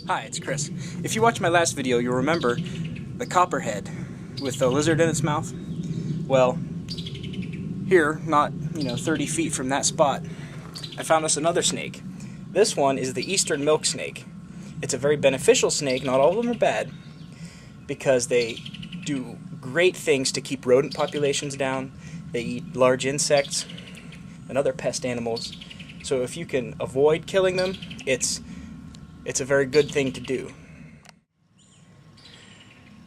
Hi, it's Chris. If you watched my last video, you'll remember the copperhead with the lizard in its mouth. Well, here, not 30 feet from that spot, I found us another snake. This one is the eastern milk snake. It's a very beneficial snake. Not all of them are bad, because they do great things to keep rodent populations down. They eat large insects and other pest animals. So if you can avoid killing them, it's a very good thing to do.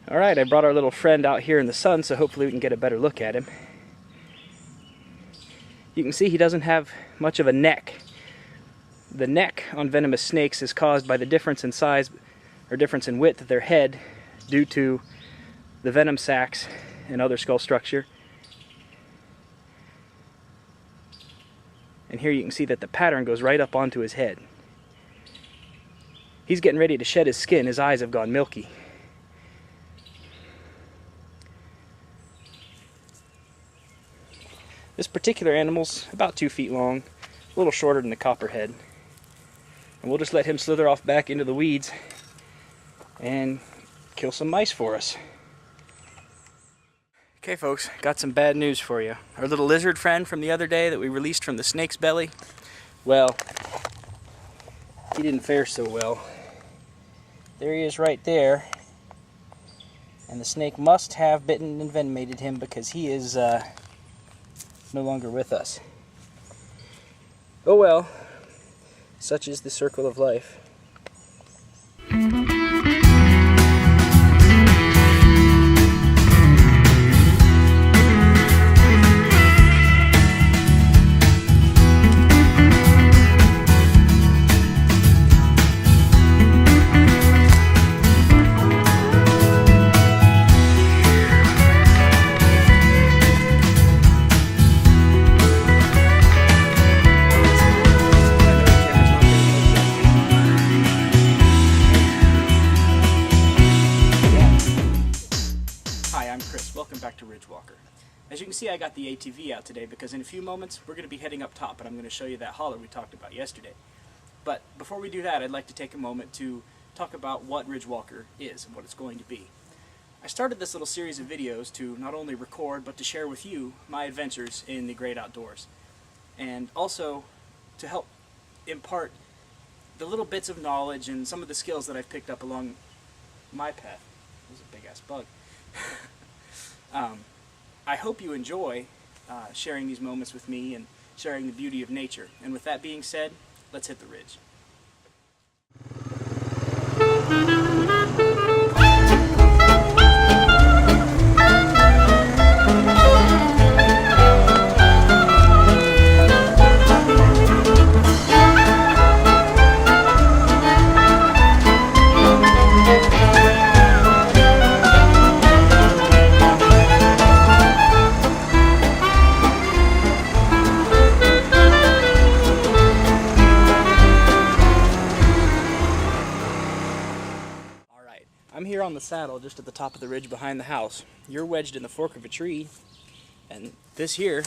Alright, I brought our little friend out here in the sun, so hopefully we can get a better look at him. You can see he doesn't have much of a neck. The neck on venomous snakes is caused by the difference in size or difference in width of their head due to the venom sacs and other skull structure. And here you can see that the pattern goes right up onto his head. He's getting ready to shed his skin. His eyes have gone milky. This particular animal's about 2 feet long, a little shorter than the copperhead. And we'll just let him slither off back into the weeds and kill some mice for us. Okay folks, got some bad news for you. Our little lizard friend from the other day that we released from the snake's belly, well, he didn't fare so well. There he is right there. And the snake must have bitten and venomated him, because he is no longer with us. Oh well, such is the circle of life. Welcome back to RidgeWalker. As you can see, I got the ATV out today because in a few moments we're going to be heading up top, and I'm going to show you that holler we talked about yesterday. But before we do that, I'd like to take a moment to talk about what RidgeWalker is and what it's going to be. I started this little series of videos to not only record but to share with you my adventures in the great outdoors, and also to help impart the little bits of knowledge and some of the skills that I've picked up along my path. There's a big ass bug. I hope you enjoy sharing these moments with me and sharing the beauty of nature. And with that being said, let's hit the ridge. I'm here on the saddle just at the top of the ridge behind the house. You're wedged in the fork of a tree, and this here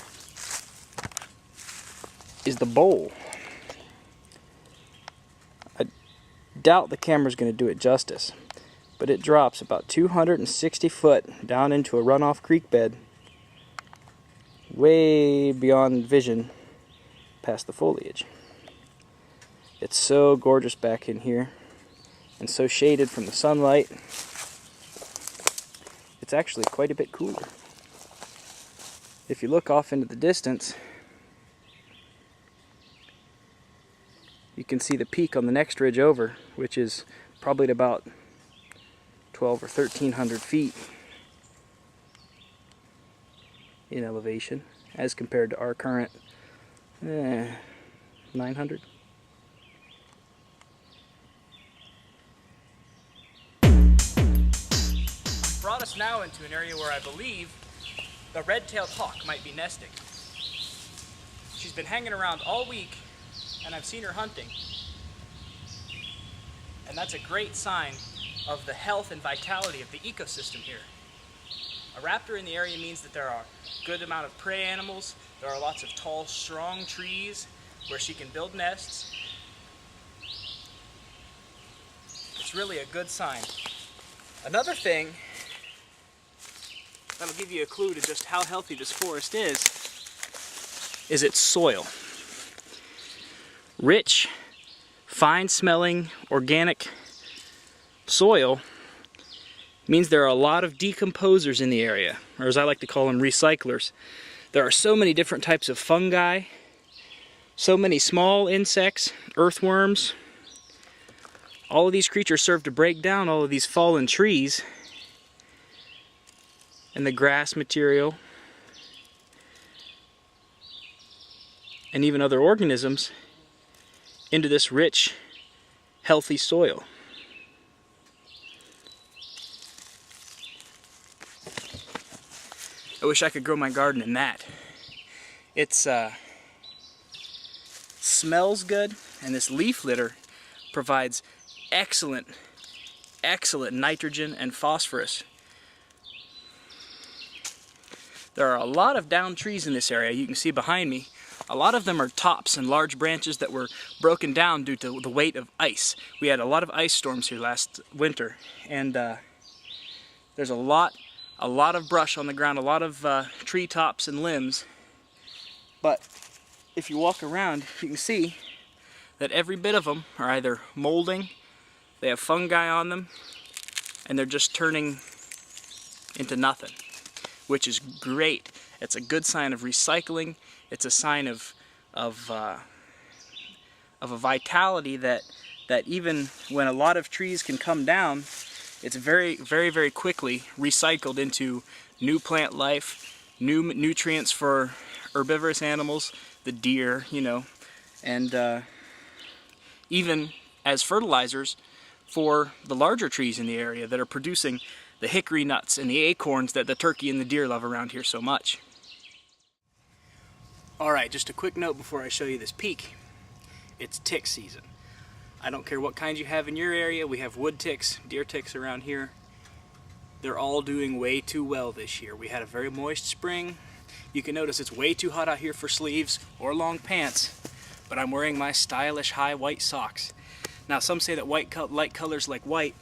is the bowl. I doubt the camera's going to do it justice, but it drops about 260 foot down into a runoff creek bed, way beyond vision past the foliage. It's so gorgeous back in here, and so shaded from the sunlight. It's actually quite a bit cooler. If you look off into the distance, you can see the peak on the next ridge over, which is probably at about 12 or 1300 feet in elevation, as compared to our current 900. Brought us now into an area where I believe the red-tailed hawk might be nesting. She's been hanging around all week, and I've seen her hunting. And that's a great sign of the health and vitality of the ecosystem here. A raptor in the area means that there are a good amount of prey animals, there are lots of tall, strong trees where she can build nests. It's really a good sign. Another thing that'll give you a clue to just how healthy this forest is its soil. Rich, fine-smelling, organic soil means there are a lot of decomposers in the area, or as I like to call them, recyclers. There are so many different types of fungi, so many small insects, earthworms. All of these creatures serve to break down all of these fallen trees and the grass material and even other organisms into this rich, healthy soil. I wish I could grow my garden in that. It's smells good, and this leaf litter provides excellent nitrogen and phosphorus. There are a lot of downed trees in this area. You can see behind me. A lot of them are tops and large branches that were broken down due to the weight of ice. We had a lot of ice storms here last winter, and there's a lot of brush on the ground, a lot of tree tops and limbs. But if you walk around, you can see that every bit of them are either molding, they have fungi on them, and they're just turning into nothing, which is great. It's a good sign of recycling. It's a sign of a vitality that even when a lot of trees can come down, it's very quickly recycled into new plant life, new nutrients for herbivorous animals, the deer, you know, and even as fertilizers for the larger trees in the area that are producing the hickory nuts and the acorns that the turkey and the deer love around here so much. Alright, just a quick note before I show you this peak. It's tick season. I don't care what kind you have in your area. We have wood ticks, deer ticks around here. They're all doing way too well this year. We had a very moist spring. You can notice it's way too hot out here for sleeves or long pants, but I'm wearing my stylish high white socks. Now some say that light colors like white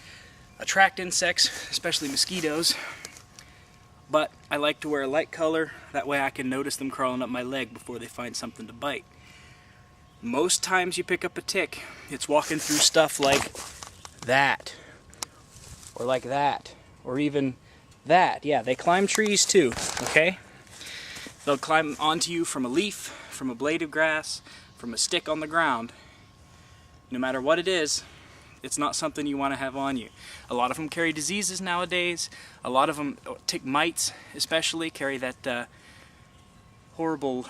attract insects, especially mosquitoes. But I like to wear a light color, that way I can notice them crawling up my leg before they find something to bite. Most times you pick up a tick, it's walking through stuff like that, or like that, or even that. Yeah, they climb trees too, okay? They'll climb onto you from a leaf, from a blade of grass, from a stick on the ground. No matter what it is, it's not something you want to have on you. A lot of them carry diseases nowadays. A lot of them, tick mites especially, carry that horrible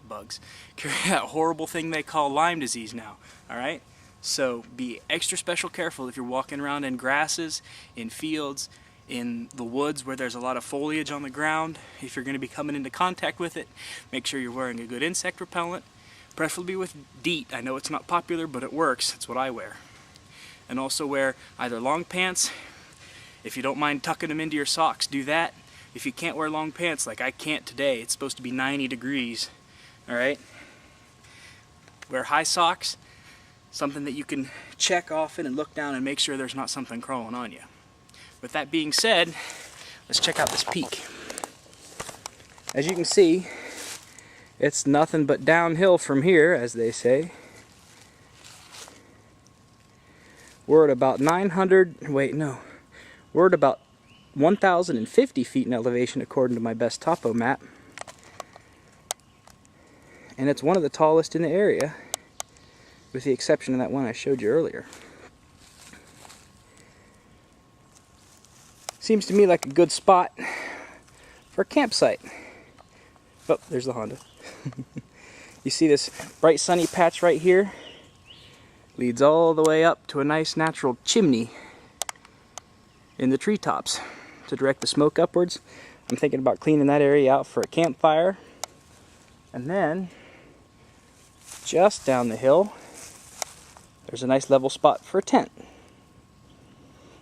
bugs. Carry that horrible thing they call Lyme disease now. All right. So be extra special careful if you're walking around in grasses, in fields, in the woods where there's a lot of foliage on the ground. If you're going to be coming into contact with it, make sure you're wearing a good insect repellent. Preferably with DEET. I know it's not popular, but it works. It's what I wear. And also wear either long pants. If you don't mind tucking them into your socks, do that. If you can't wear long pants, like I can't today, it's supposed to be 90 degrees. Alright? Wear high socks. Something that you can check often and look down and make sure there's not something crawling on you. With that being said, let's check out this peak. As you can see, it's nothing but downhill from here, as they say. We're at about 1,050 feet in elevation according to my best topo map. And it's one of the tallest in the area, with the exception of that one I showed you earlier. Seems to me like a good spot for a campsite. Oh, there's the Honda. You see this bright sunny patch right here? Leads all the way up to a nice natural chimney in the treetops to direct the smoke upwards. I'm thinking about cleaning that area out for a campfire. And then, just down the hill, there's a nice level spot for a tent.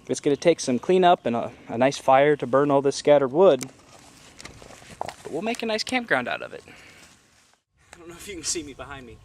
It's going to take some cleanup and a nice fire to burn all this scattered wood. But we'll make a nice campground out of it. I don't know if you can see me behind me.